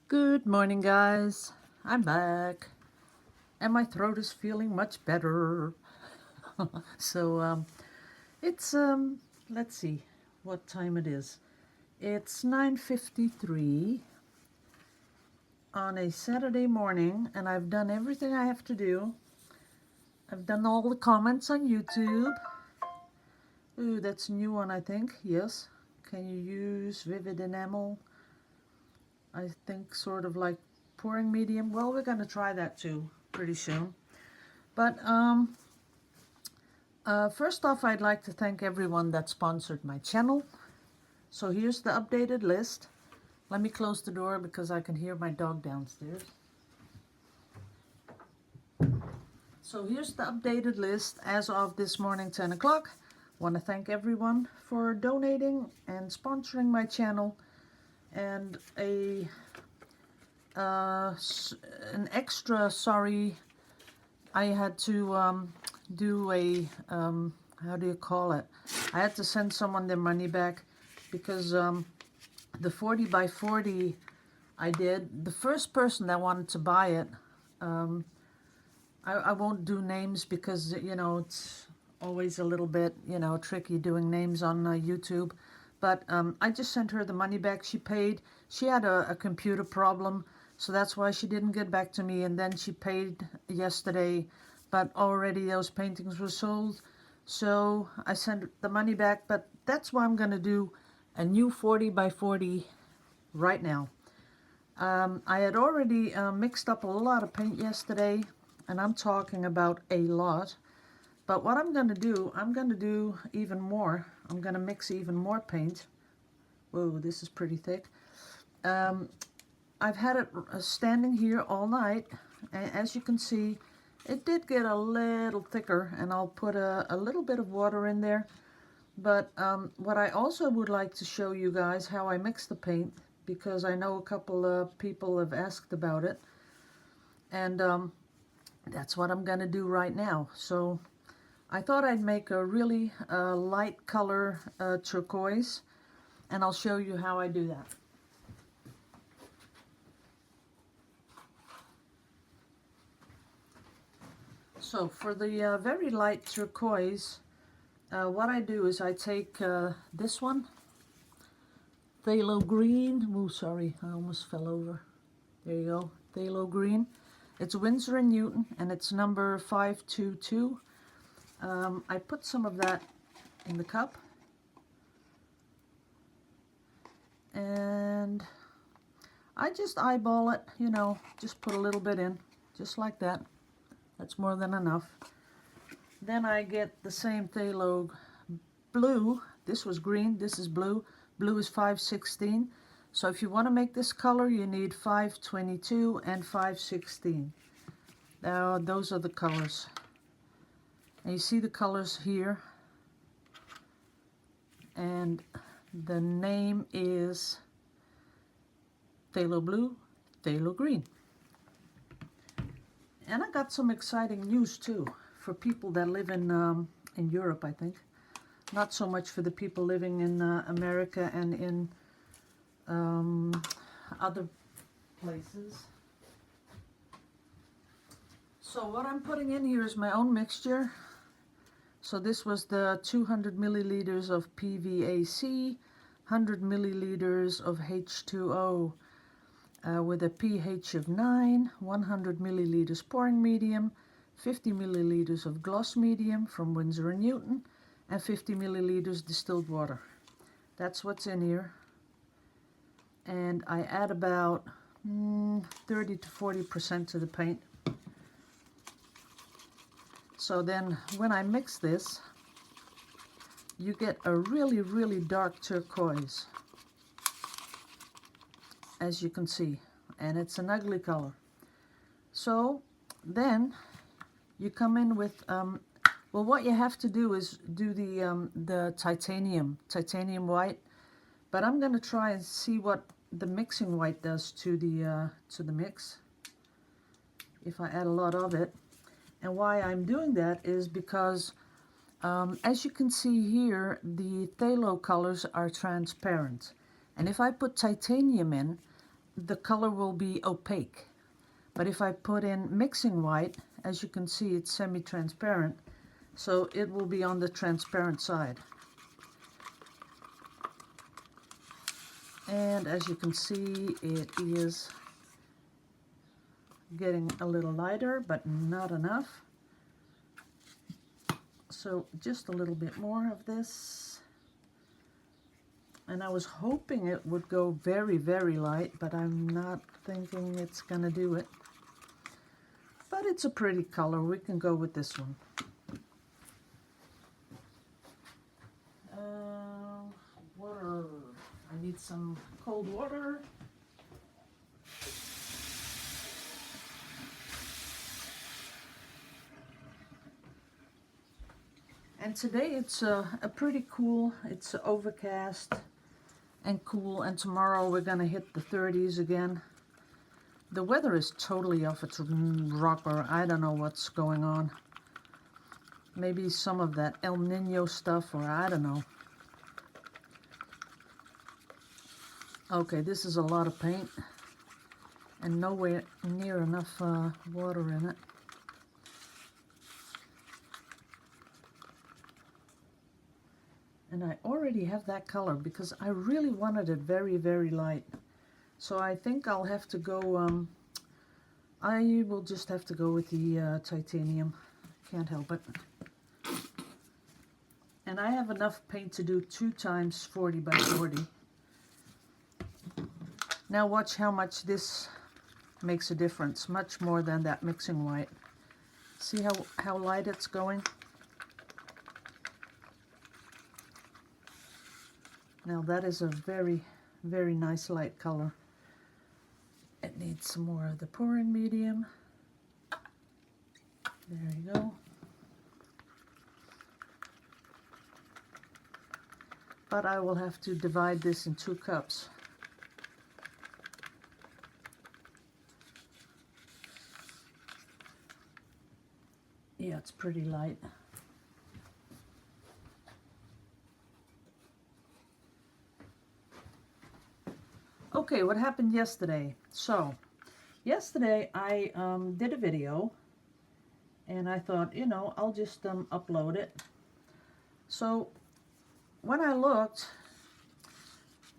Good morning, guys. I'm back, and my throat is feeling much better. So it's let's see what time it is. It's 9:53 on a Saturday morning, and I've done everything I have to do. I've done all the comments on YouTube. Ooh, that's a new one, I think. Yes. Can you use vivid enamel? I think sort of like pouring medium. Well, we're gonna try that too pretty soon. But first off, I'd like to thank everyone that sponsored my channel. So here's the updated list. Let me close the door because I can hear my dog downstairs. So here's the updated list as of this morning, 10 o'clock. Want to thank everyone for donating and sponsoring my channel. And an extra sorry, I had to do a, how do you call it? I had to send someone their money back because the 40 by 40 I did, the first person that wanted to buy it, I won't do names because, you know, it's always a little bit, you know, tricky doing names on YouTube. But I just sent her the money back. She paid. She had a computer problem, so that's why she didn't get back to me. And then she paid yesterday, but already those paintings were sold. So I sent the money back, but that's why I'm going to do a new 40 by 40 right now. I had already mixed up a lot of paint yesterday, and I'm talking about a lot. But what I'm going to do even more. I'm going to mix even more paint. Whoa, this is pretty thick. I've had it standing here all night, and as you can see, it did get a little thicker, and I'll put a little bit of water in there. But what I also would like to show you guys how I mix the paint, because I know a couple of people have asked about it, and that's what I'm going to do right now. So I thought I'd make a really light color turquoise, and I'll show you how I do that. So for the very light turquoise, what I do is I take this one, phthalo green. Oh, sorry, I almost fell over. There you go, phthalo green. It's Winsor & Newton, and it's number 522. I put some of that in the cup, and I just eyeball it, you know, just put a little bit in, just like that. That's more than enough. Then I get the same phthalo blue. This was green, this is blue. Blue is 516. So if you want to make this color, you need 522 and 516. Now those are the colors. And you see the colors here. And the name is phthalo blue, phthalo green. And I got some exciting news too for people that live in Europe, I think. Not so much for the people living in America and in other places. So what I'm putting in here is my own mixture. So this was the 200 milliliters of PVAC, 100 milliliters of H2O, with a pH of 9, 100 milliliters pouring medium, 50 milliliters of gloss medium from Winsor & Newton, and 50 milliliters distilled water. That's what's in here. And I add about 30 to 40% to the paint. So then when I mix this, you get a really, really dark turquoise, as you can see, and it's an ugly color. So then you come in with, well, what you have to do is do the titanium white, but I'm going to try and see what the mixing white does to the mix if I add a lot of it. And why I'm doing that is because, as you can see here, the phthalo colors are transparent. And if I put titanium in, the color will be opaque. But if I put in mixing white, as you can see, it's semi-transparent, so it will be on the transparent side. And as you can see, it is getting a little lighter, but not enough. So just a little bit more of this. And I was hoping it would go very, very light, but I'm not thinking it's gonna do it. But it's a pretty color. We can go with this one. Water. I need some cold water. And today it's a pretty cool. It's overcast and cool, and tomorrow we're gonna hit the 30s again. The weather is totally off its rocker. I don't know what's going on. Maybe some of that El Nino stuff, or I don't know. Okay, this is a lot of paint and nowhere near enough water in it. And I already have that color because I really wanted it very, very light. So I think I'll have to go, I will just have to go with the titanium. Can't help it. And I have enough paint to do 2 times 40 by 40. Now watch how much this makes a difference, much more than that mixing white. See how light it's going? Now that is a very, very nice light color. It needs some more of the pouring medium. There you go. But I will have to divide this in 2 cups. Yeah, it's pretty light. Okay, what happened yesterday? So, yesterday I did a video, and I thought, you know, I'll just upload it. So, when I looked,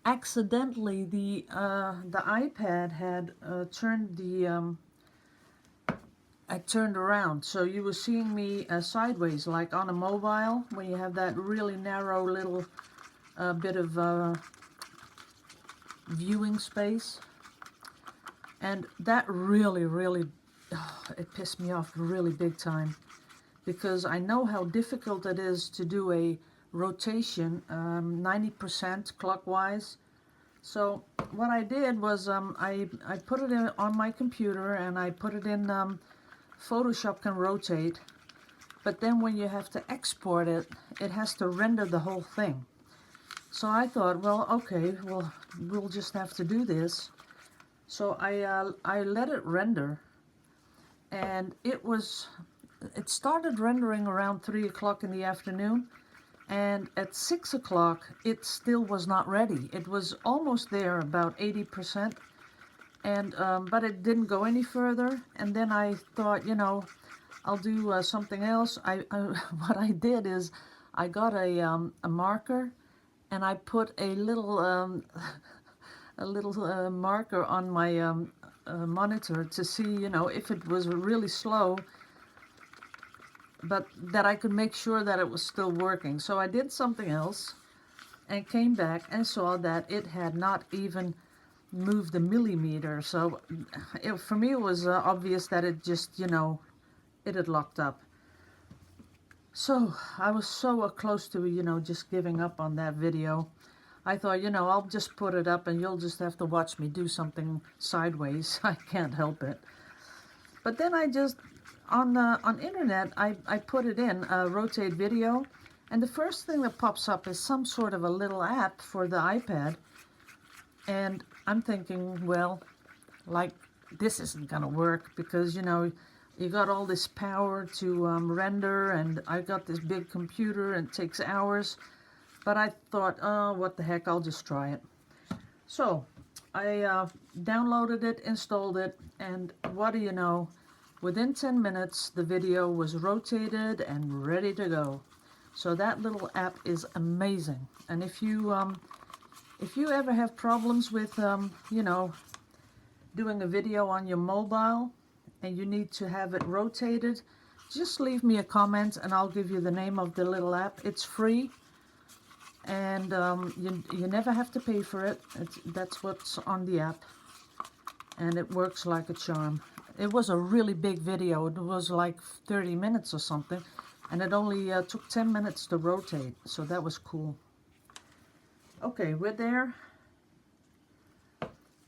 accidentally the iPad had turned the I turned around, so you were seeing me sideways, like on a mobile, when you have that really narrow little bit of viewing space. And that really, it pissed me off really big time, because I know how difficult it is to do a rotation 90% clockwise. So what I did was I put it in on my computer, and I put it in Photoshop can rotate, but then when you have to export it, it has to render the whole thing. So I thought, well, okay, well, we'll just have to do this. So I let it render, and it started rendering around 3 o'clock in the afternoon, and at 6 o'clock it still was not ready. It was almost there, about 80%. And but it didn't go any further. And then I thought, you know, I'll do something else. What I did is I got a marker, and I put a little marker on my monitor to see, you know, if it was really slow, but that I could make sure that it was still working. So I did something else and came back and saw that it had not even moved a millimeter. So for me it was obvious that it just, you know, it had locked up. So I was so close to, you know, just giving up on that video. I thought, you know, I'll just put it up and you'll just have to watch me do something sideways. I can't help it. But then I just, on internet, I put it in, rotate video, and the first thing that pops up is some sort of a little app for the iPad. And I'm thinking, well, like, this isn't gonna work, because, you know, you got all this power to render, and I got this big computer and it takes hours. But I thought, oh, what the heck, I'll just try it. So downloaded it, installed it, and what do you know? Within 10 minutes, the video was rotated and ready to go. So that little app is amazing. And if you ever have problems with, you know, doing a video on your mobile and you need to have it rotated, just leave me a comment and I'll give you the name of the little app. It's free, and you never have to pay for it. That's what's on the app, and it works like a charm. It was a really big video. It was like 30 minutes or something, and it only took 10 minutes to rotate, so that was cool. Okay, we're there,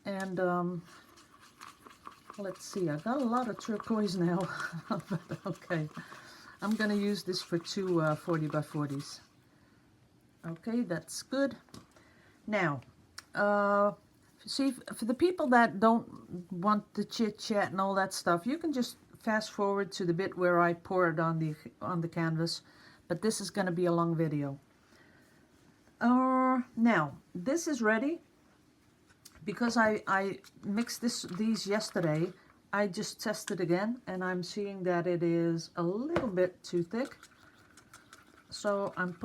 and let's see, I got a lot of turquoise now. But okay, I'm gonna use this for two 40 by 40s. Okay, that's good. Now, see, for the people that don't want the chit chat and all that stuff, you can just fast forward to the bit where I pour it on the canvas. But this is going to be a long video. Now, this is ready because I mixed these yesterday. I just tested again, and I'm seeing that it is a little bit too thick. So I'm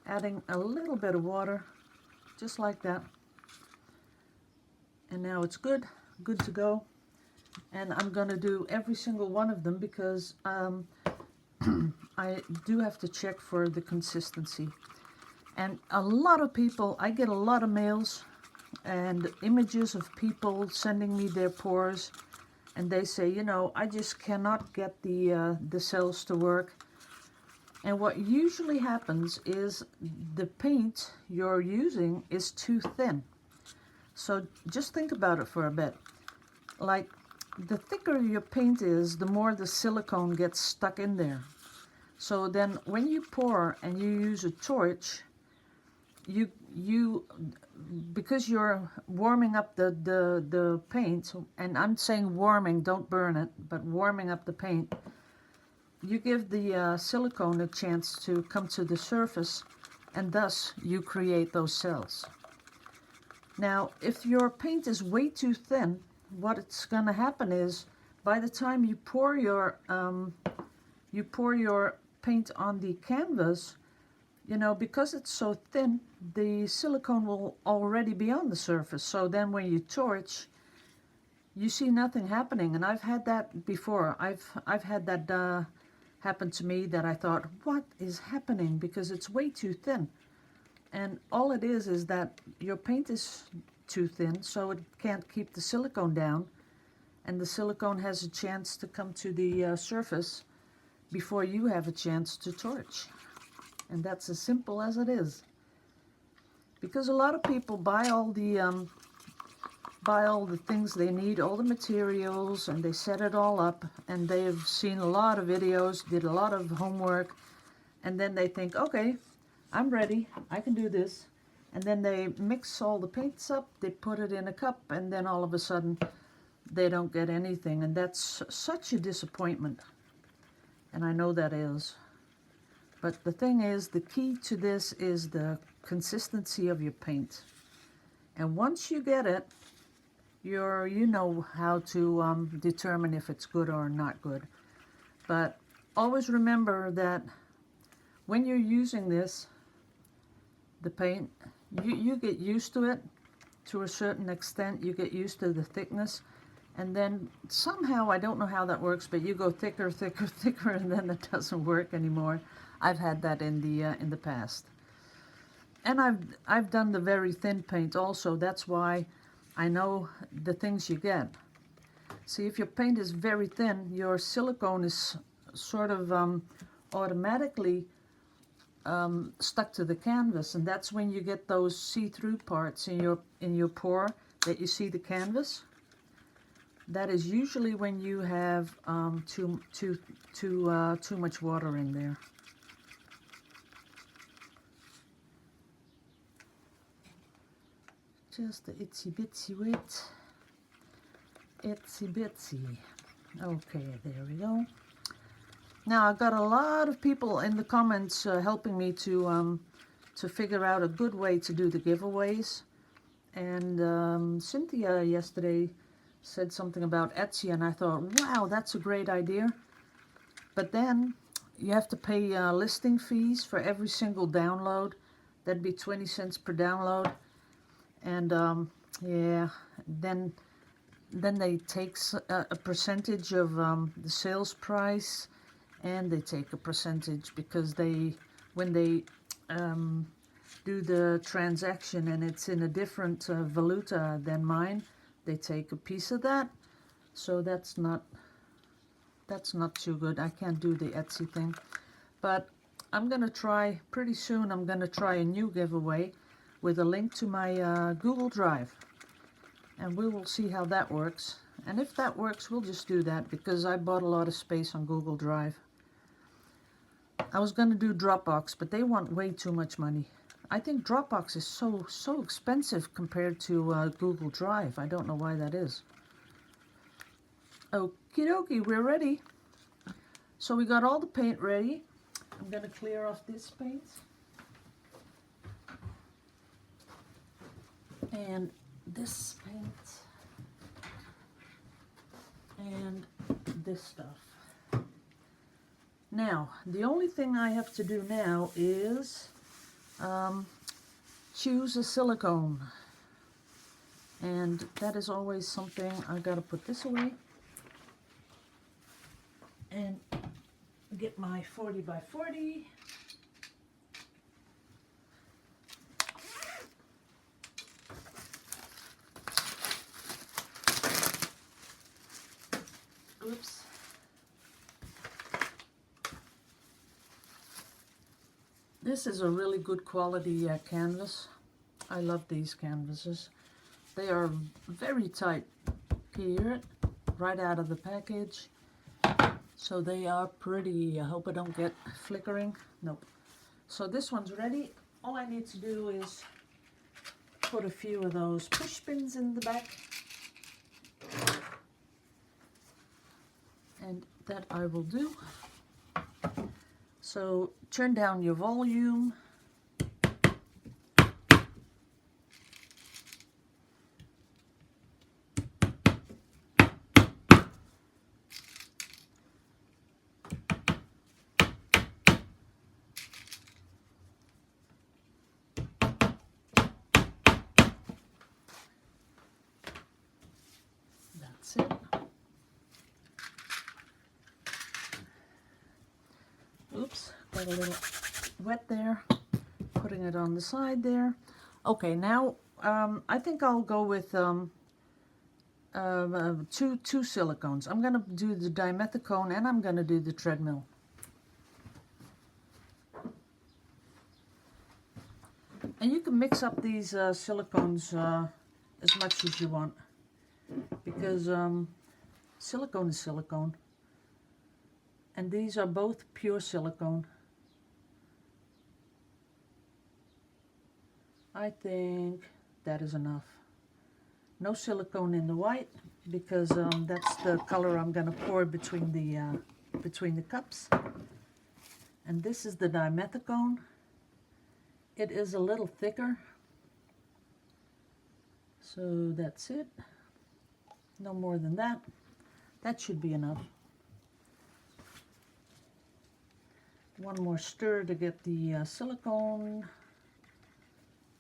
adding a little bit of water, just like that. And now it's good to go. And I'm going to do every single one of them because I do have to check for the consistency. And a lot of people, I get a lot of mails and images of people sending me their pours, and they say, you know, I just cannot get the cells to work. And what usually happens is the paint you're using is too thin. So just think about it for a bit. Like, the thicker your paint is, the more the silicone gets stuck in there. So then when you pour and you use a torch, because you're warming up the paint, and I'm saying warming, don't burn it, but warming up the paint, you give the silicone a chance to come to the surface, and thus you create those cells. Now, if your paint is way too thin, what's going to happen is, by the time you pour your paint on the canvas, you know, because it's so thin, the silicone will already be on the surface. So then when you torch, you see nothing happening. And I've had that before. I've had that happen to me, that I thought, what is happening? Because it's way too thin. And all it is that your paint is too thin, so it can't keep the silicone down, and the silicone has a chance to come to the surface before you have a chance to torch. And that's as simple as it is. Because a lot of people buy all the things they need, all the materials, and they set it all up, and they've seen a lot of videos, did a lot of homework, and then they think, okay, I'm ready, I can do this. And then they mix all the paints up, they put it in a cup, and then all of a sudden they don't get anything. And that's such a disappointment. And I know that is. But the thing is, the key to this is the consistency of your paint. And once you get it, you know how to determine if it's good or not good. But always remember that when you're using this, the paint, you get used to it to a certain extent. You get used to the thickness, and then somehow, I don't know how that works, but you go thicker, thicker, thicker, and then it doesn't work anymore. I've had that in the past. And I've done the very thin paint also. That's why I know the things you get. See, if your paint is very thin, your silicone is sort of automatically stuck to the canvas, and that's when you get those see-through parts in your pour that you see the canvas. That is usually when you have too much water in there. Just a itsy bitsy wet, itsy bitsy. Okay, there we go. Now, I've got a lot of people in the comments helping me to figure out a good way to do the giveaways. And Cynthia yesterday said something about Etsy, and I thought, wow, that's a great idea. But then you have to pay listing fees for every single download. That'd be 20 cents per download. And yeah, then they take a percentage of the sales price, and they take a percentage because when they do the transaction and it's in a different valuta than mine, they take a piece of that. So that's not too good. I can't do the Etsy thing. But I'm going to try, pretty soon I'm going to try a new giveaway with a link to my Google Drive. And we will see how that works. And if that works, we'll just do that, because I bought a lot of space on Google Drive. I was going to do Dropbox, but they want way too much money. I think Dropbox is so expensive compared to Google Drive. I don't know why that is. Okie dokie, we're ready. So we got all the paint ready. I'm going to clear off this paint. And this paint. And this stuff. Now, the only thing I have to do now is choose a silicone. And that is always something. I gotta put this away. And get my 40 by 40. Oops. This is a really good quality canvas. I love these canvases. They are very tight. Can you hear it? Right out of the package. So they are pretty. I hope I don't get flickering. Nope. So this one's ready. All I need to do is put a few of those push pins in the back. And that I will do. So turn down your volume. That's it. Oops, got a little wet there. Putting it on the side there. Okay, now I think I'll go with two silicones. I'm going to do the dimethicone and I'm going to do the treadmill. And you can mix up these silicones as much as you want, because silicone is silicone. And these are both pure silicone. I think that is enough. No silicone in the white, because that's the color I'm going to pour between the cups. And this is the dimethicone. It is a little thicker. So that's it. No more than that. That should be enough. One more stir to get the silicone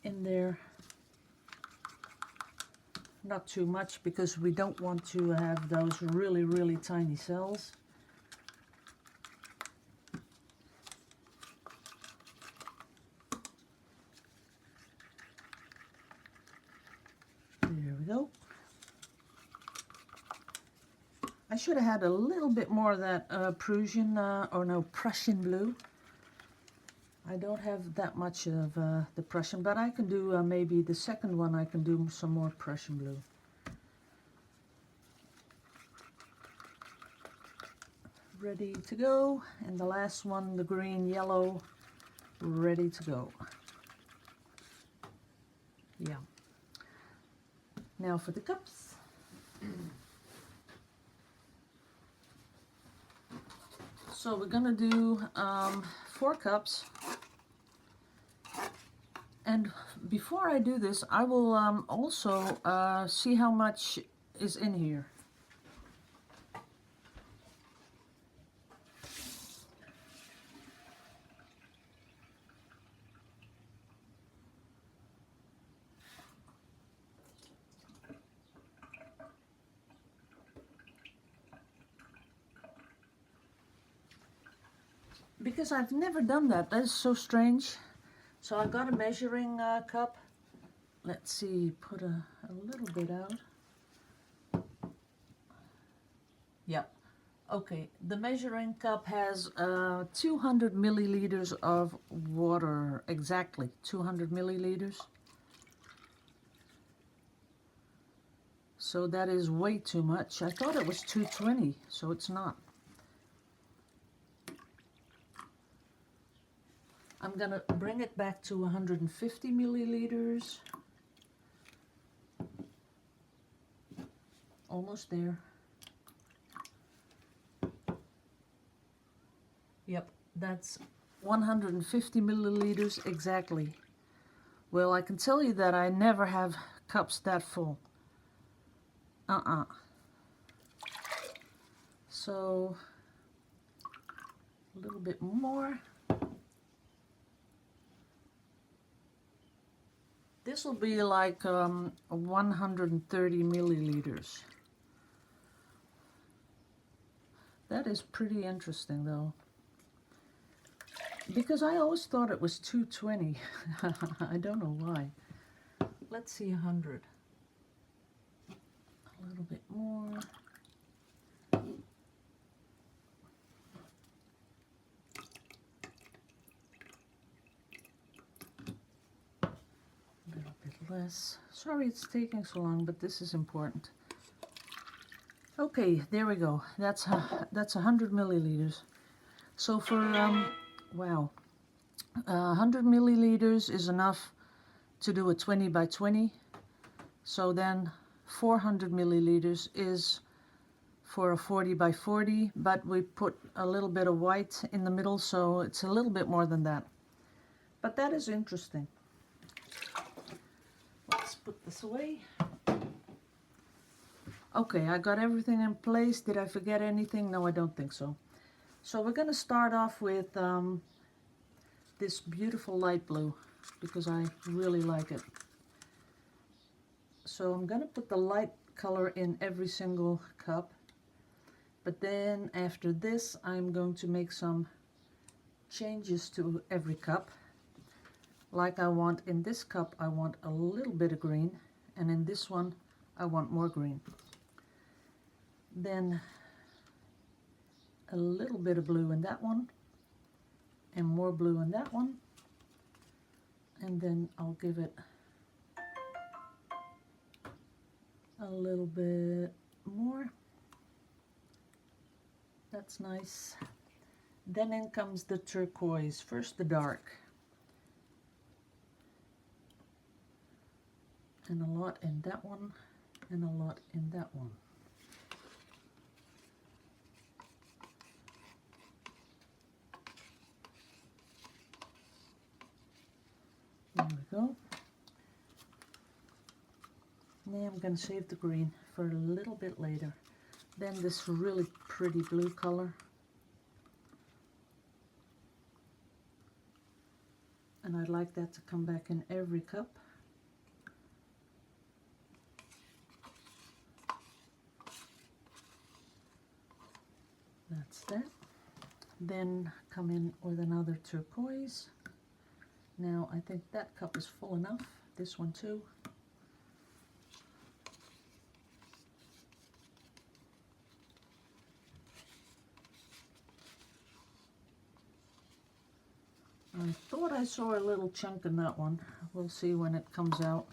in there. Not too much, because we don't want to have those really, really tiny cells. There we go. I should have had a little bit more of that Prussian blue. I don't have that much of the Prussian, but I can do maybe the second one. I can do some more Prussian blue. Ready to go. And the last one, the green yellow, ready to go. Yeah. Now for the cups. So we're gonna do 4 cups. And before I do this, I will also see how much is in here. Because I've never done that. That is so strange. So I got a measuring cup. Let's see, put a little bit out. Yep. Okay, the measuring cup has 200 milliliters of water. Exactly, 200 milliliters. So that is way too much. I thought it was 220, so it's not. I'm gonna bring it back to 150 milliliters. Almost there. Yep, that's 150 milliliters exactly. Well, I can tell you that I never have cups that full. So, a little bit more. This will be like 130 milliliters. That is pretty interesting though. Because I always thought it was 220. I don't know why. Let's see 100. A little bit more. A little bit less. Sorry it's taking so long, but this is important. Okay, there we go. That's 100 milliliters. So for wow, 100 milliliters is enough to do a 20 by 20. So then 400 milliliters is for a 40 by 40, but we put a little bit of white in the middle, so it's a little bit more than that. But that is interesting. Let's put this away. Okay, I got everything in place. Did I forget anything? No, I don't think so. So we're going to start off with this beautiful light blue because I really like it. So I'm going to put the light color in every single cup. But then after this, I'm going to make some changes to every cup. Like I want in this cup, I want a little bit of green, and in this one, I want more green. Then a little bit of blue in that one, and more blue in that one. And then I'll give it a little bit more. That's nice. Then in comes the turquoise. First the dark. And a lot in that one, and a lot in that one. There we go. Now I'm going to save the green for a little bit later. Then this really pretty blue color. And I'd like that to come back in every cup. That's that. Then come in with another turquoise. Now I think that cup is full enough. This one too. I thought I saw a little chunk in that one. We'll see when it comes out.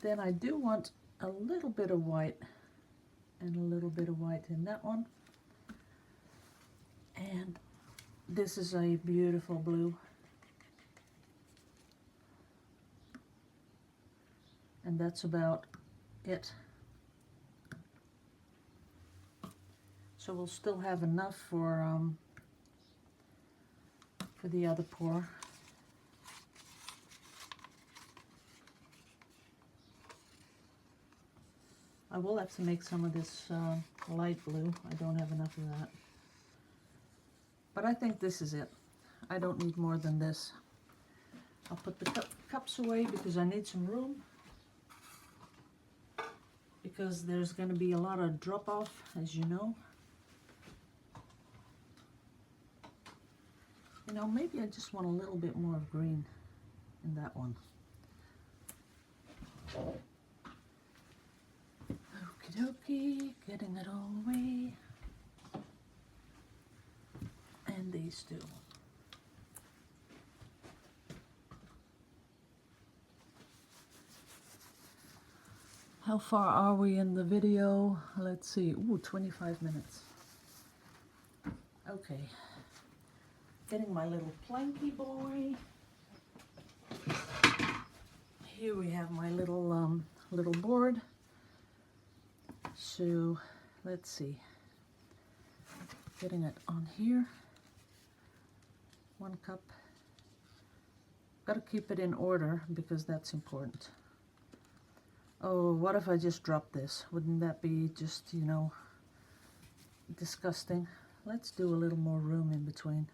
Then I do want a little bit of white and a little bit of white in that one. And this is a beautiful blue. And that's about it. So we'll still have enough for the other pour. I will have to make some of this light blue. I don't have enough of that. But I think this is it. I don't need more than this. I'll put the cups away because I need some room. Because there's going to be a lot of drop off, as you know. You know, maybe I just want a little bit more of green in that one. Okie dokie, getting it all away. And these two. How far are we in the video? Let's see. Ooh, 25 minutes. Okay. Getting my little planky boy. Here we have my little little board. So let's see. Getting it on here. 1 cup. Got to keep it in order because that's important. Oh, what if I just drop this? Wouldn't that be just, you know, disgusting? Let's do a little more room in between.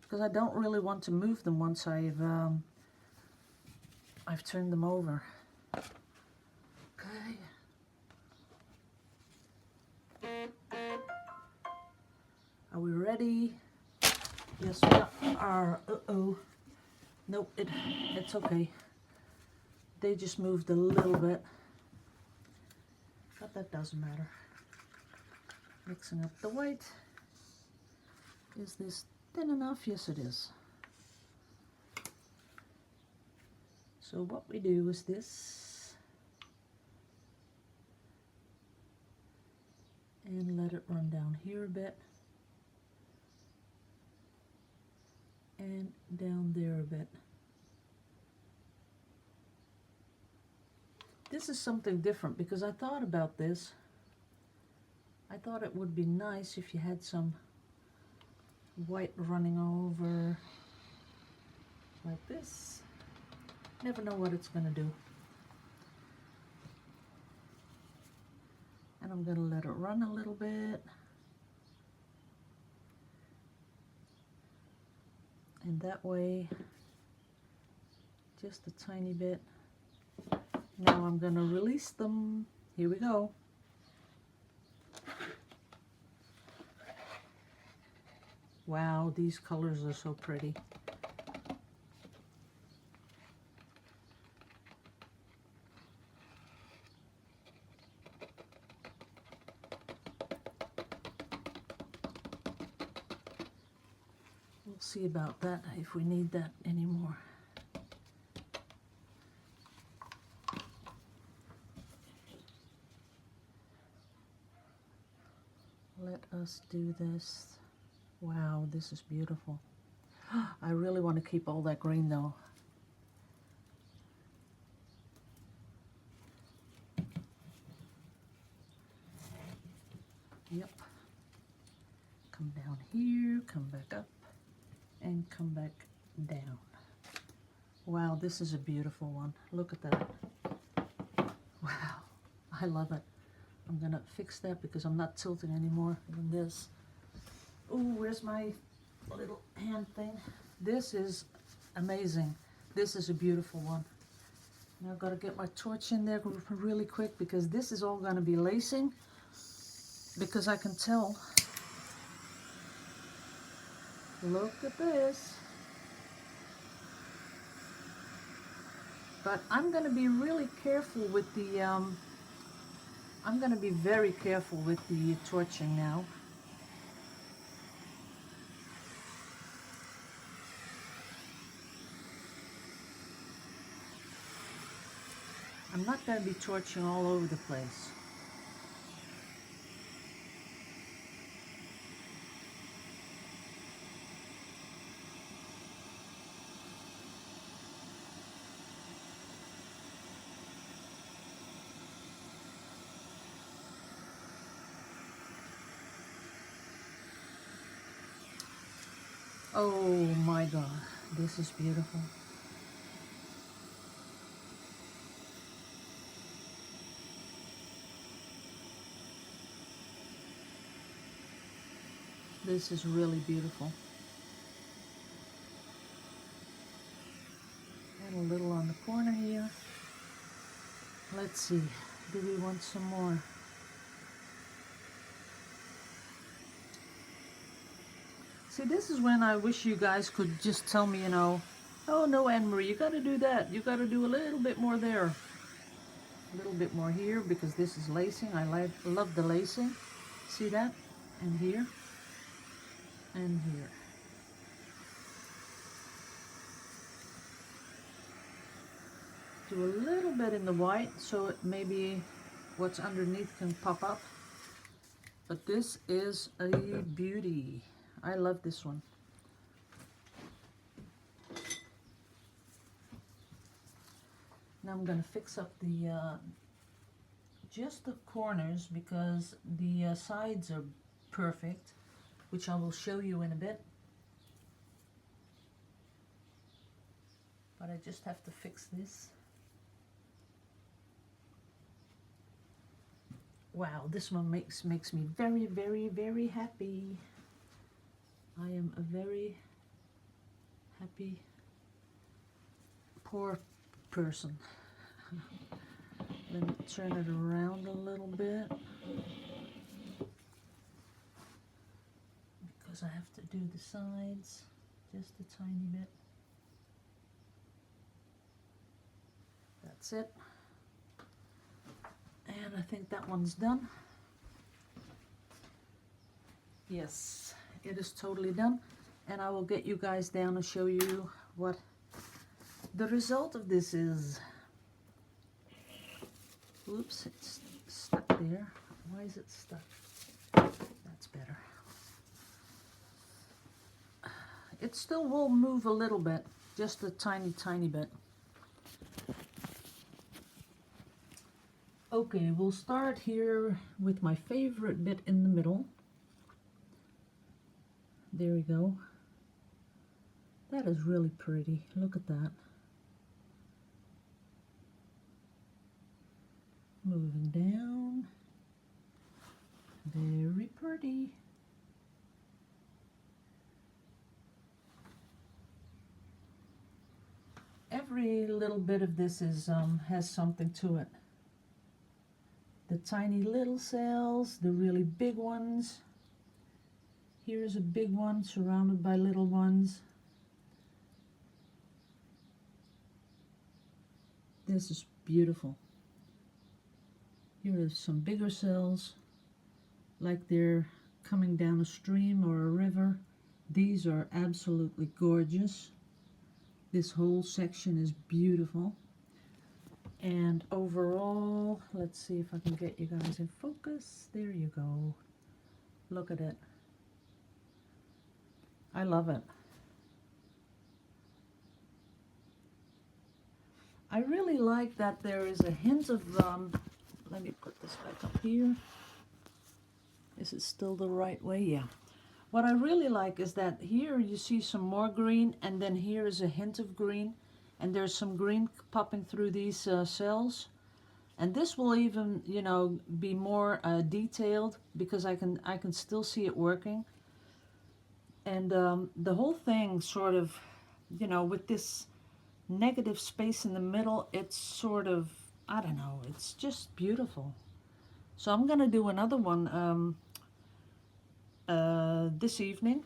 Because I don't really want to move them once I've turned them over. Okay. Are we ready? Yes, we are. Uh-oh. Nope, it's okay. They just moved a little bit, but that doesn't matter. Mixing up the white. Is this thin enough? Yes, it is. So what we do is this, and let it run down here a bit, and down there a bit. This is something different because I thought about this. I thought it would be nice if you had some white running over like this. Never know what it's going to do. And I'm going to let it run a little bit. And that way, just a tiny bit. Now I'm going to release them. Here we go. Wow, these colors are so pretty. We'll see about that if we need that anymore. Let us do this. Wow, this is beautiful. I really want to keep all that green though. Yep. Come down here, come back up, and come back down. Wow, this is a beautiful one. Look at that. Wow, I love it. I'm gonna fix that because I'm not tilting anymore than this. Ooh, where's my little hand thing? This is amazing. This is a beautiful one. Now I've got to get my torch in there really quick because this is all going to be lacing, because I can tell. Look at this. But I'm going to be really careful with the, I'm going to be very careful with the torching now. I'm not going to be torching all over the place. Oh my God, this is beautiful. This is really beautiful. And a little on the corner here. Let's see, do we want some more? See, this is when I wish you guys could just tell me, you know, oh no, Annemarie, you got to do that. You got to do a little bit more there. A little bit more here because this is lacing. I love the lacing. See that? And here. And here. Do a little bit in the white so it maybe what's underneath can pop up. But this is a beauty. I love this one. Now I'm going to fix up the just the corners because the sides are perfect, which I will show you in a bit. But I just have to fix this. Wow, this one makes me very, very, very happy. I am a very happy poor person. Let me turn it around a little bit because I have to do the sides just a tiny bit. That's it. And I think that one's done. Yes, it is totally done. And I will get you guys down and show you what the result of this is. Oops, it's stuck there. Why is it stuck? That's better. It still will move a little bit, just a tiny, tiny bit. Okay, we'll start here with my favorite bit in the middle. There we go. That is really pretty. Look at that. Moving down. Very pretty. Every little bit of this is has something to it. The tiny little cells, the really big ones. Here's a big one surrounded by little ones. This is beautiful. Here are some bigger cells, like they're coming down a stream or a river. These are absolutely gorgeous. This whole section is beautiful. And overall, let's see if I can get you guys in focus. There you go. Look at it. I love it. I really like that there is a hint of, let me put this back up here. Is it still the right way? Yeah. What I really like is that here you see some more green, and then here is a hint of green, and there's some green popping through these cells. And this will even, you know, be more detailed because I can still see it working. And the whole thing sort of, you know, with this negative space in the middle, it's sort of, I don't know, it's just beautiful. So I'm gonna do another one this evening.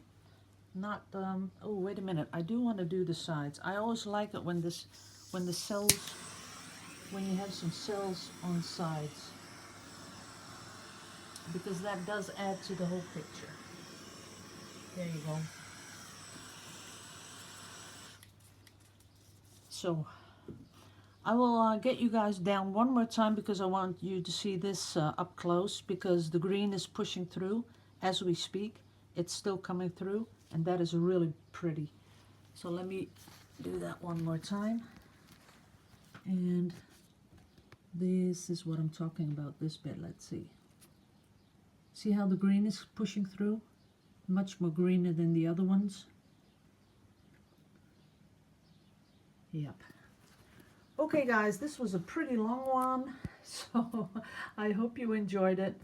Not oh, wait a minute, I do want to do the sides. I always like it when the cells, when you have some cells on sides, because that does add to the whole picture. There you go. So I will get you guys down one more time because I want you to see this up close, because the green is pushing through as we speak. It's still coming through, and that is really pretty. So let me do that one more time. And this is what I'm talking about, this bit. Let's see. See how the green is pushing through? Much more greener than the other ones. Yep. Okay guys, this was a pretty long one, so I hope you enjoyed it.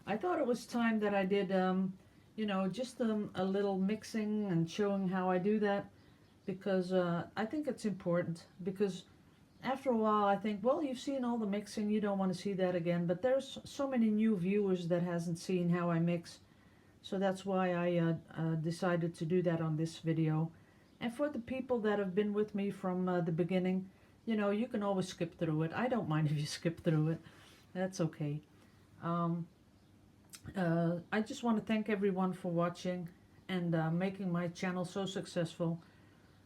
I thought it was time that I did, you know, just a little mixing and showing how I do that, because I think it's important, because after a while I think, well, you've seen all the mixing, you don't want to see that again, but there's so many new viewers that hasn't seen how I mix, so that's why I decided to do that on this video. And for the people that have been with me from the beginning, you know, you can always skip through it. I don't mind if you skip through it. That's okay. Um, I just want to thank everyone for watching and making my channel so successful.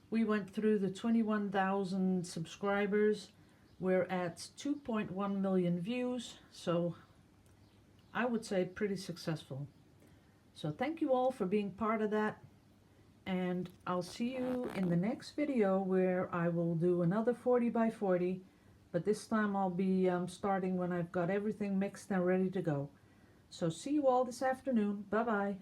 We went through the 21,000 subscribers. We're at 2.1 million views, so I would say pretty successful. So thank you all for being part of that, and I'll see you in the next video where I will do another 40 by 40, but this time I'll be starting when I've got everything mixed and ready to go. So see you all this afternoon. Bye bye.